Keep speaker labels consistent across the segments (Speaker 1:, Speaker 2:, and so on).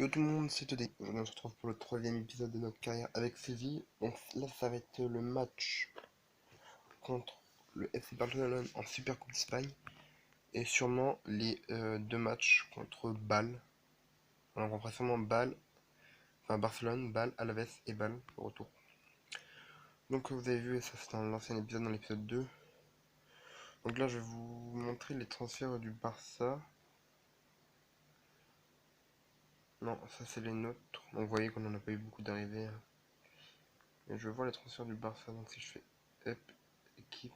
Speaker 1: Yo tout le monde, c'est Todé. Aujourd'hui on se retrouve pour le troisième épisode de notre carrière avec Séville. Donc là ça va être le match contre le FC Barcelone en Super Coupe d'Espagne. Et sûrement les deux matchs contre Bâle. Alors on fera sûrement Bâle, enfin Barcelone, Bâle, Alaves et Bâle au retour. Donc vous avez vu, ça c'est dans l'ancien épisode, dans l'épisode 2. Donc là je vais vous montrer les transferts du Barça. Non, ça c'est les nôtres. Donc vous voyez qu'on n'en a pas eu beaucoup d'arrivées. Et je vois les transferts du Barça, donc si je fais up, équipe.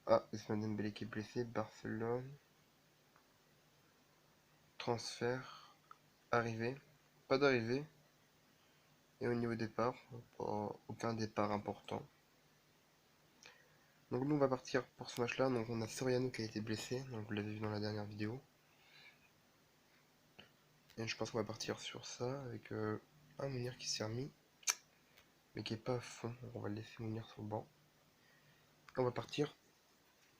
Speaker 1: Ah, Ousmane Dembélé qui est blessé, Barcelone. Transfert, arrivée, pas d'arrivée. Et au niveau départ, aucun départ important. Donc nous on va partir pour ce match là. Donc on a Soriano qui a été blessé, donc vous l'avez vu dans la dernière vidéo. Et je pense qu'on va partir sur ça avec un Mounir qui s'est remis, mais qui est pas à fond. Donc on va le laisser Mounir sur le banc. Et on va partir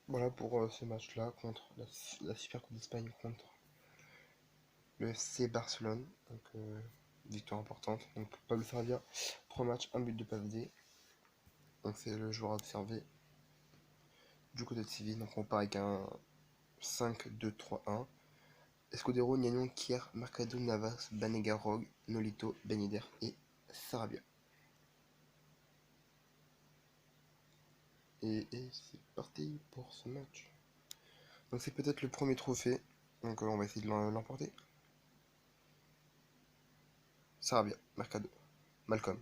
Speaker 1: voilà, pour ce match là contre la Super Coupe d'Espagne contre le FC Barcelone. Donc victoire importante. Donc Pablo Sarabia, 3 matchs, 1 but de passe D. Donc c'est le joueur à observer du côté de Séville. Donc on part avec un 5-2-3-1. Escudero, Niagnon, Kier, Mercado, Navas, Banega, Rogue, Nolito, Ben Yedder et Sarabia. Et c'est parti pour ce match. Donc c'est peut-être le premier trophée. Donc on va essayer de l'emporter. Sarabia, Mercado, Malcolm.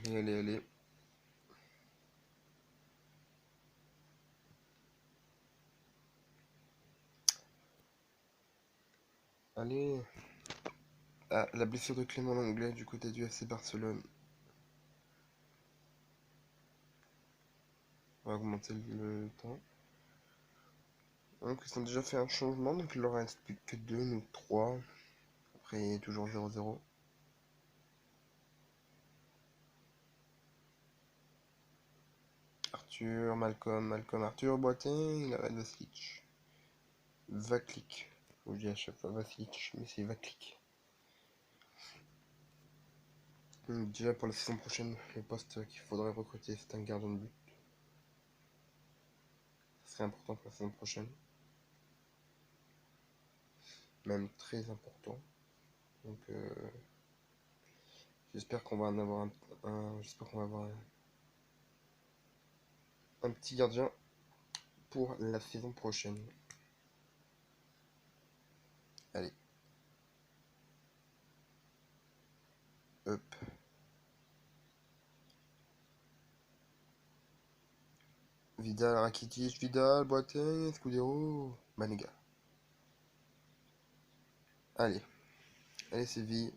Speaker 1: Allez, allez, allez. Allez. Ah, la blessure de Clément Lenglet du côté du FC Barcelone. On va augmenter le temps. Donc ils ont déjà fait un changement, donc il leur reste plus que 2 ou 3. Après toujours 0-0. Arthur, Malcolm, Arthur, Boitin, il arrête Vasilic. Vaklik. Je dis à chaque fois Vasilic, mais c'est Vaklik. Donc, déjà pour la saison prochaine, le poste qu'il faudrait recruter, c'est un gardien de but. Ce serait important pour la saison prochaine. Même très important. Donc j'espère qu'on va en avoir j'espère qu'on va avoir un petit gardien pour la saison prochaine. Allez. Hop. Vidal, Rakitic, Vidal, Boateng, Escudero, Banega. Allez. Allez, Séville.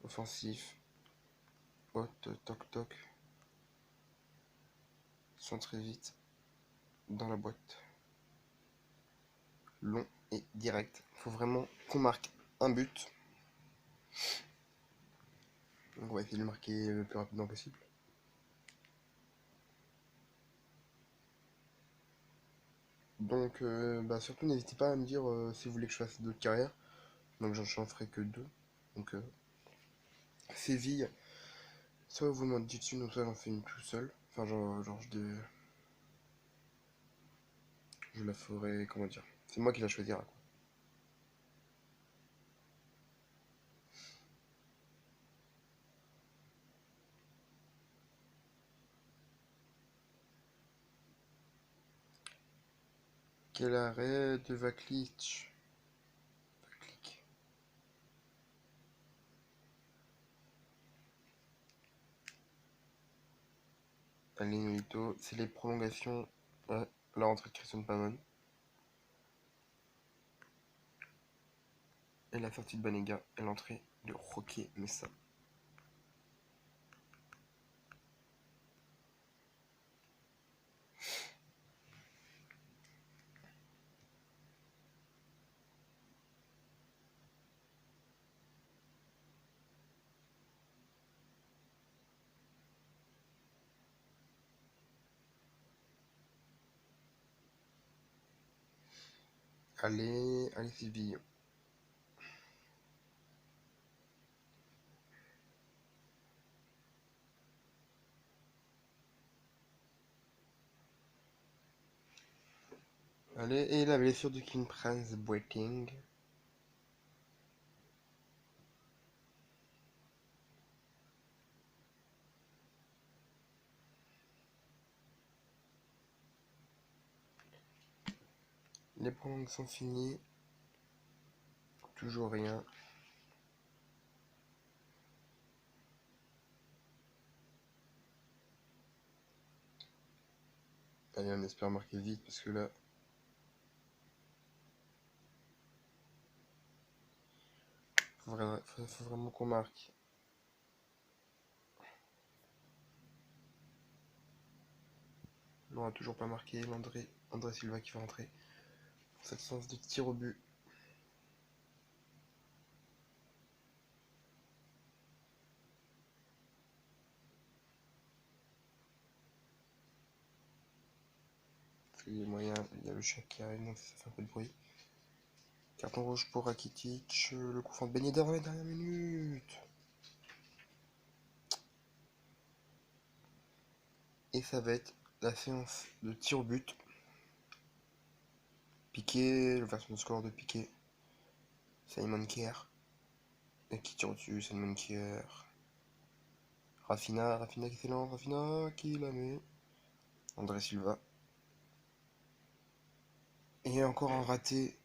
Speaker 1: Offensif. Haute, toc toc. Centré vite. Dans la boîte. Long et direct. Faut vraiment qu'on marque un but. Donc on va essayer de le marquer le plus rapidement possible. Donc surtout n'hésitez pas à me dire si vous voulez que je fasse d'autres carrières. Donc j'en ferai que 2. Donc Séville, soit vous m'en dites une, ou soit j'en fais une tout seul. Enfin genre je la ferai, comment dire. C'est moi qui la choisira quoi. Quel arrêt de Vaklich. Vaklik. Allez Nolito, c'est les prolongations. Ouais, la rentrée de Christian Pavon. Et la sortie de Banega et l'entrée de Roque Messa. Allez, allez Séville. Allez, et la blessure de King Prince Boateng. Les prolongations sont finies. Toujours rien. Allez, on espère marquer vite parce que là... Faut vraiment qu'on marque. Non, on a toujours pas marqué. André Silva qui va rentrer. Pour cette séance de tir au but. Les moyens, il y a le chat qui arrive, donc ça fait un peu de bruit. Carton rouge pour Rakitic. Le coup franc de Ben Yedder dans les dernières minutes. Et ça va être la séance de tir au but. Piqué, le version de score de Piqué. Simon Kier. Et qui tire au-dessus, Simon Kier. Rafinha qui s'élance, Rafinha qui la met. André Silva. Et encore un raté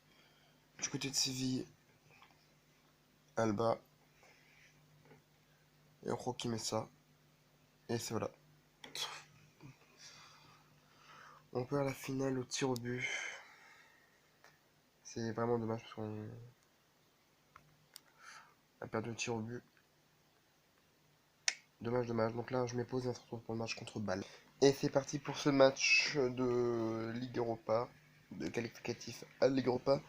Speaker 1: du côté de Séville. Alba. Et Ro qui met ça. Et c'est voilà. On perd la finale au tir au but. C'est vraiment dommage parce qu'on a perdu le tir au but. Dommage. Donc là, je m'épose et on se retrouve pour le match contre Bâle. Et c'est parti pour ce match de Ligue Europa, de qualificatif à Ligue Europa.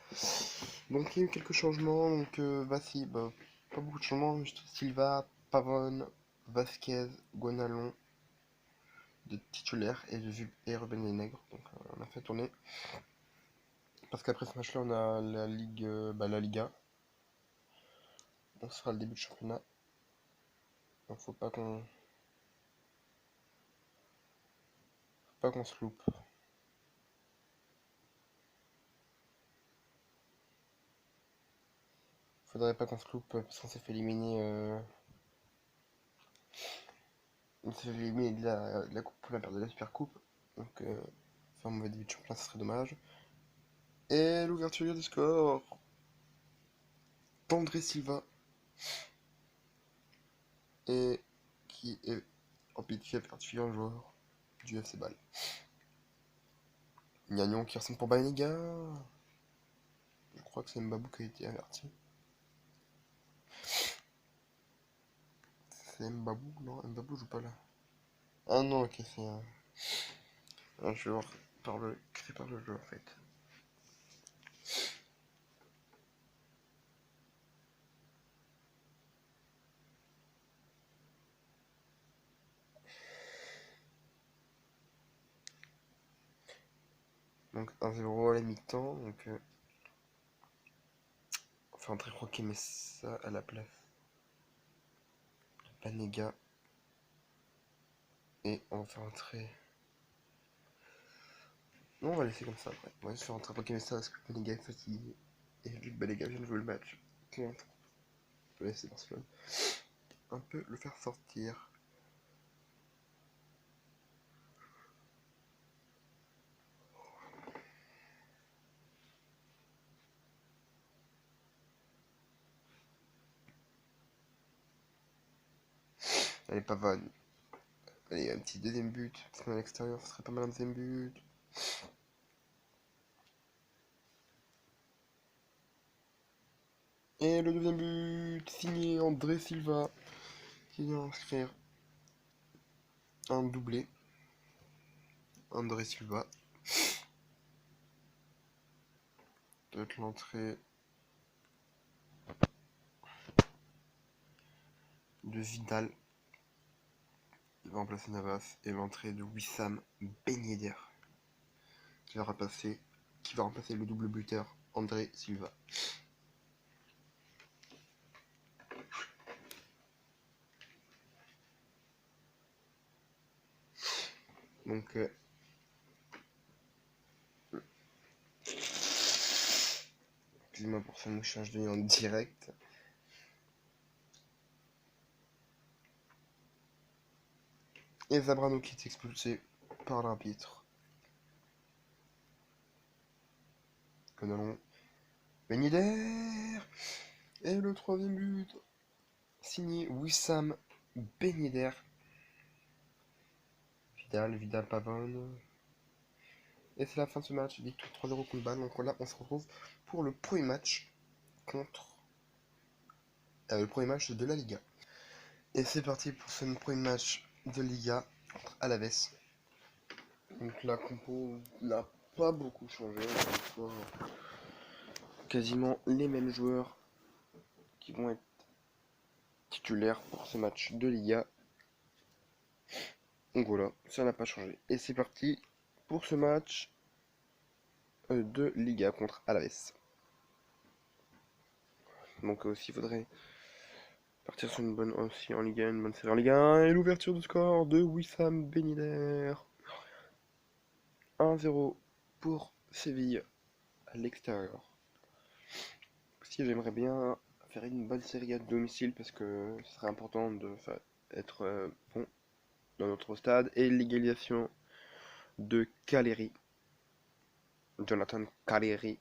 Speaker 1: Donc il y a eu quelques changements. Donc Vassi, pas beaucoup de changements. Juste Silva, Pavone, Vasquez, Gonalon de titulaire et Ruben Nègre. Donc on a fait tourner. Parce qu'après ce match-là, on a la Ligue, la Liga. Donc ce sera le début de championnat. Donc faut pas qu'on se loupe. Faudrait pas qu'on se loupe parce qu'on s'est fait éliminer. On s'est fait éliminer de la coupe pour la perte de la super coupe. Donc faire un mauvais début de championnat, ce serait dommage. Et l'ouverture du score d'André Silva. Et qui est en pitié perdu un joueur du FC Bâle. Gnagnon qui ressemble pour Banega. Je crois que c'est Mbabou qui a été averti. C'est Mbabou? Non, Mbabou joue pas là. Ah non, ok, c'est un joueur créé par le jeu en fait. Donc 1-0 à la mi-temps. Donc on fait entrer Roque Messa à la place. Banega. Et on va faire entrer. Non, on va laisser comme ça après. On va juste faire entrer Roque Messa parce que Banega est fatigué. Et vu que Banega vient de jouer le match contre. On peut laisser Barcelone un peu le faire sortir. Allez, Pavane. Allez, un petit deuxième but. Parce qu'on est à l'extérieur, ce serait pas mal un deuxième but. Et le deuxième but, signé André Silva, qui vient inscrire un doublé. André Silva. Peut-être l'entrée de Vidal. Il va remplacer Navas. Et l'entrée de Wissam Ben Yedder. Qui va remplacer le double buteur André Silva. Donc, excusez-moi pour ce mouchage de nez en direct. Et Zabrano qui est expulsé par l'arbitre. Que nous allons. Ben Yedder. Et le troisième but, signé Wissam Ben Yedder. Vidal Pavone. Et c'est la fin de ce match, victoire 3-0 contre Bâle. Donc là, on se retrouve pour le premier match contre le premier match de la Liga. Et c'est parti pour ce premier match de Liga contre Alaves. Donc la compo n'a pas beaucoup changé. Quasiment les mêmes joueurs qui vont être titulaires pour ce match de Liga. Donc voilà, ça n'a pas changé. Et c'est parti pour ce match de Liga contre Alaves. Donc aussi il faudrait partir sur une bonne aussi en Liga, une bonne série en Liga 1 et l'ouverture du score de Wissam Ben Yedder. 1-0 pour Séville à l'extérieur. Aussi j'aimerais bien faire une bonne série à domicile parce que ce serait important de être bon dans notre stade. Et l'égalisation de Caleri. Jonathan Caleri.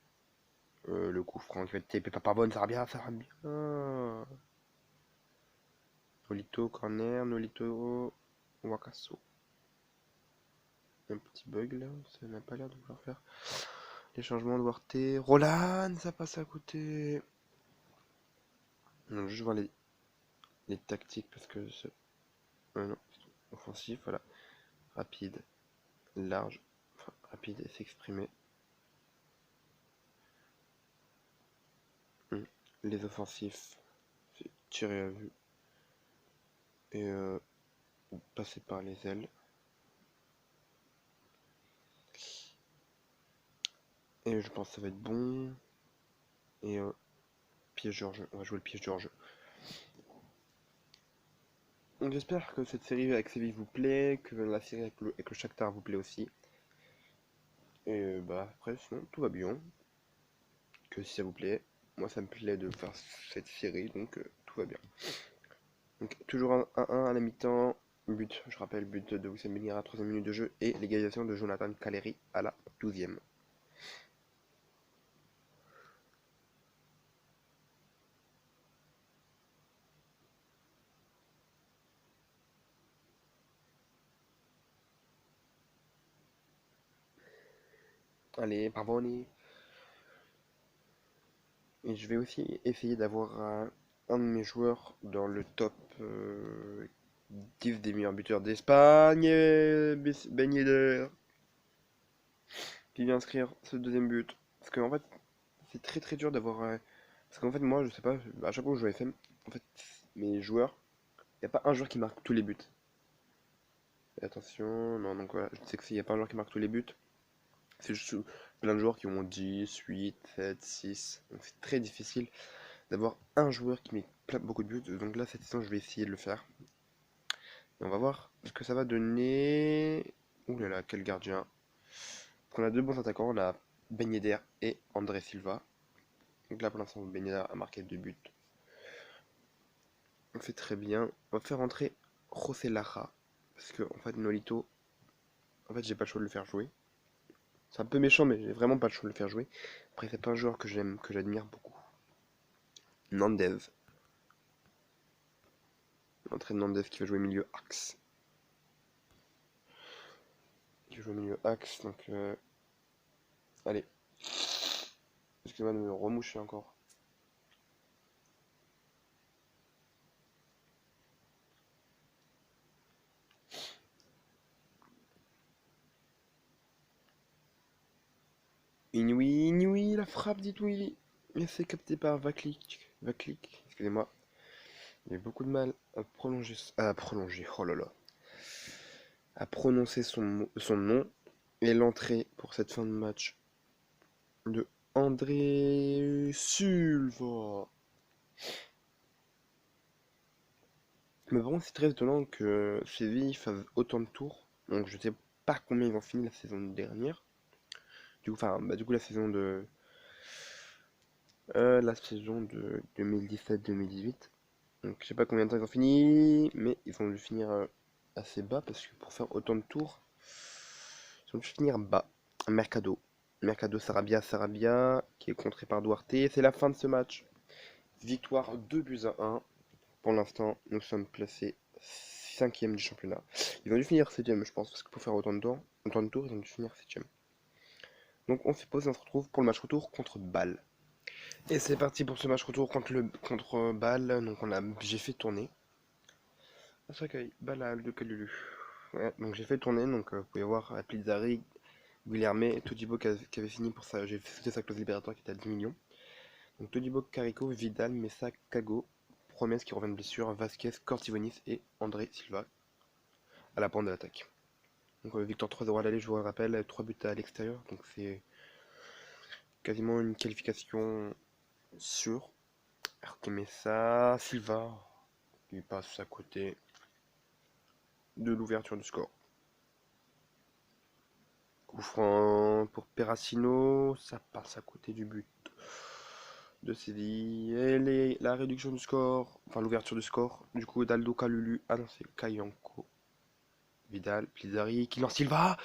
Speaker 1: Le coup franc qui va être tapé par bonne, ça va bien, ça va bien. Nolito, corner, Nolito, Wakaso. Un petit bug là, ça n'a pas l'air de vouloir faire. Les changements de Duarte. Roland, ça passe à côté. Donc, je vois les tactiques parce que c'est. Non, offensif, voilà. Rapide, large, enfin, rapide et s'exprimer. Les offensifs, c'est tirer à vue et passer par les ailes. Et je pense que ça va être bon. Et piège de hors-jeu, on va jouer le piège de hors-jeu. Donc j'espère que cette série avec Séville vous plaît, que la série avec le Shakhtar vous plaît aussi. Et bah après sinon tout va bien. Que si ça vous plaît, moi ça me plaît de faire cette série, donc tout va bien. Donc toujours un 1-1 à la mi-temps. But, je rappelle, but de Wissam Ben Yedder à 3ème minute de jeu et l'égalisation de Jonathan Caleri à la 12ème. Allez, Pavoni. Et je vais aussi essayer d'avoir un de mes joueurs dans le top 10 des meilleurs buteurs d'Espagne. Ben Yedder qui vient inscrire ce deuxième but. Parce qu'en fait, c'est très très dur d'avoir. Parce qu'en fait, moi, je sais pas, à chaque fois que je joue à FM, en fait, mes joueurs, il n'y a pas un joueur qui marque tous les buts. Et attention, non, donc voilà, je sais que s'il n'y a pas un joueur qui marque tous les buts, c'est juste plein de joueurs qui ont 10, 8, 7, 6. Donc c'est très difficile d'avoir un joueur qui met beaucoup de buts. Donc là, cette saison, je vais essayer de le faire. Et on va voir ce que ça va donner. Ouh là là, quel gardien. Donc on a deux bons attaquants, on a Ben Yedder et André Silva. Donc là, pour l'instant, Ben Yedder a marqué 2 buts. On fait très bien. On va faire entrer José Lara. Parce que, en fait, Nolito, en fait, j'ai pas le choix de le faire jouer. C'est un peu méchant, mais j'ai vraiment pas le choix de le faire jouer. Après, c'est pas un joueur que j'aime, que j'admire beaucoup. Nandez. L'entrée de Nandez qui va jouer milieu axe. Qui va jouer milieu axe, donc allez. Excusez-moi de me remoucher encore. Inouï, Inouï, la frappe d'Inouï. Et c'est capté par Vaklik. Vaklik, excusez-moi. Il a beaucoup de mal à prolonger, oh là là. À prononcer son nom. Et l'entrée pour cette fin de match de André Silva. Mais par contre, c'est très étonnant que Séville fasse autant de tours. Donc je sais pas combien ils ont fini la saison dernière. Du coup la saison de 2017-2018. Donc je sais pas combien de temps ils ont fini, mais ils ont dû finir assez bas parce que pour faire autant de tours, ils ont dû finir bas. Mercado. Mercado Sarabia, qui est contré par Duarte. C'est la fin de ce match. Victoire 2 buts à 1. Pour l'instant, nous sommes placés 5e du championnat. Ils ont dû finir 7e, je pense, parce que pour faire autant de tours, ils ont dû finir 7e. Donc on se pose et on se retrouve pour le match retour contre Bâle. Et c'est parti pour ce match retour contre Bâle. Donc j'ai fait tourner. Ah, c'est vrai que Bâle a le Calulu. Ouais, donc j'ai fait tourner, donc vous pouvez voir Pizzari, Guilherme, Todibo qui avait fini pour ça. J'ai fait sa clause libératoire qui était à 10 millions. Donc Todibo, Carico, Vidal, Messa, Cago, Promesse qui revient de blessure, Vasquez, Cortivonis et André Silva à la pointe de l'attaque. Donc victoire 3-0 à l'aller, je vous le rappelle, 3 buts à l'extérieur, donc c'est quasiment une qualification sûre. RT Messa, Silva qui passe à côté de l'ouverture du score. Coup franc pour Perracino, ça passe à côté du but de Séville. Et la réduction du score, enfin l'ouverture du score, du coup Daldo Kalulu, ah non c'est Kayanko, Vidal, Pizzari, qui lance Silva.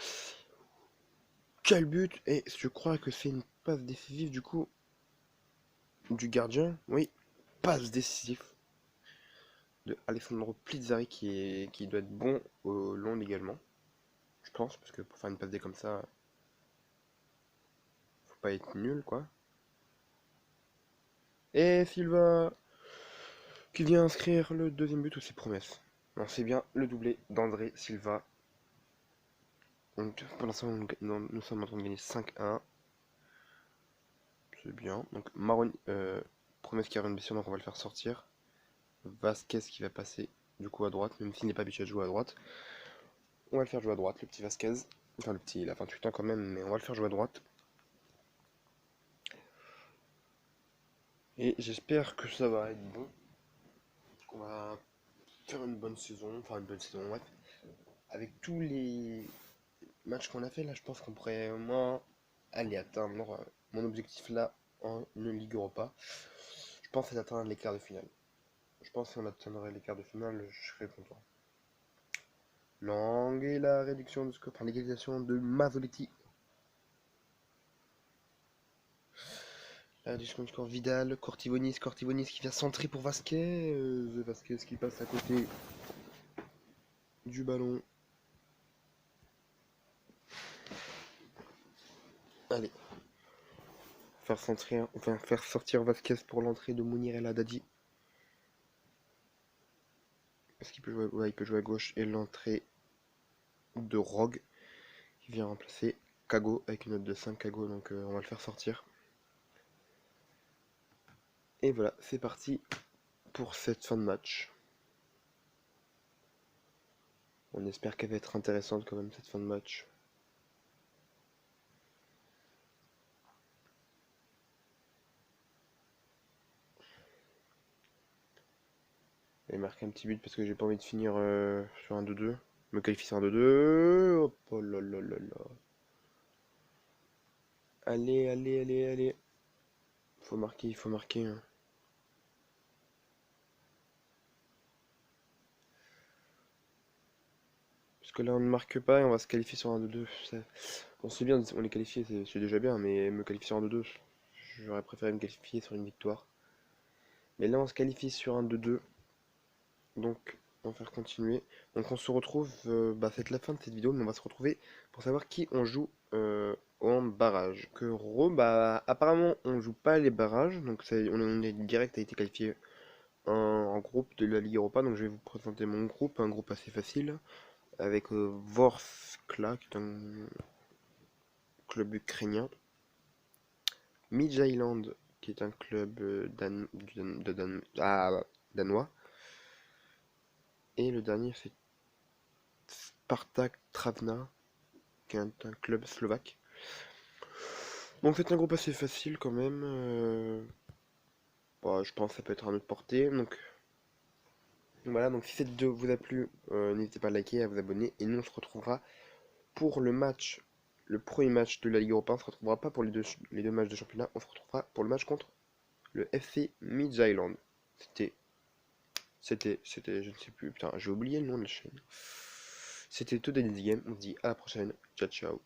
Speaker 1: Quel but! Et je crois que c'est une passe décisive du coup du gardien. Oui, passe décisive de Alessandro Pizzari qui doit être bon au long également. Je pense, parce que pour faire une passe D comme ça, faut pas être nul quoi. Et Silva qui vient inscrire le deuxième but aussi promesse. Non, c'est bien le doublé d'André Silva. Donc pour l'instant nous sommes en train de gagner 5-1. C'est bien. Donc promesse qui a une blessure, donc on va le faire sortir. Vasquez qui va passer du coup à droite, même s'il n'est pas habitué à jouer à droite. On va le faire jouer à droite, le petit Vasquez. Enfin le petit, il a 28 ans quand même, mais on va le faire jouer à droite. Et j'espère que ça va être bon. Qu'on va faire une bonne saison, enfin une bonne saison, ouais. Avec tous les matchs qu'on a fait là, je pense qu'on pourrait au moins aller atteindre mon objectif là en Ligue Europa. Je pense c'est d'atteindre les quarts de finale. Je pense qu'on atteindrait les quarts de finale, je serais content. Lang et la réduction du score, enfin l'égalisation de Mazzoletti. La réduction du score Vidal, Cortivonis qui vient centrer pour Vasquez. Vasquez qui passe à côté du ballon. Allez. Faire sortir Vasquez pour l'entrée de Mounir El Haddadi. Est-ce qu'il peut jouer? Ouais, il peut jouer à gauche. Et l'entrée de Rogue qui vient remplacer Kago avec une note de 5 Kago. Donc on va le faire sortir. Et voilà, c'est parti pour cette fin de match. On espère qu'elle va être intéressante quand même cette fin de match. Et marquer un petit but parce que j'ai pas envie de finir sur un 2-2. Me qualifier sur un 2-2. Hop, oh là là là là. Allez, allez, allez, allez. Faut marquer, il faut marquer. Hein. Parce que là on ne marque pas et on va se qualifier sur un 2-2. On sait bien, on est qualifié, c'est déjà bien, mais me qualifier sur un 2-2, j'aurais préféré me qualifier sur une victoire. Mais là on se qualifie sur un 2-2. Donc on va faire continuer. Donc on se retrouve, c'est la fin de cette vidéo, mais on va se retrouver pour savoir qui on joue en barrage. Que Rome, apparemment on joue pas les barrages, donc on est direct a été qualifié en groupe de la Ligue Europa. Donc je vais vous présenter mon groupe, un groupe assez facile, avec Vorskla, qui est un club ukrainien, Midtjylland, qui est un club danois, et le dernier c'est Spartak Travna, qui est un club slovaque. Bon, c'est un groupe assez facile quand même. Bah, je pense que ça peut être à notre portée. Donc voilà, donc si cette vidéo vous a plu, n'hésitez pas à liker, à vous abonner. Et nous, on se retrouvera pour le match, le premier match de la Ligue Europa. On se retrouvera pas pour les deux matchs de championnat. On se retrouvera pour le match contre le FC Midtjylland. C'était, je ne sais plus. Putain, j'ai oublié le nom de la chaîne. C'était tout Game. On se dit à la prochaine. Ciao, ciao.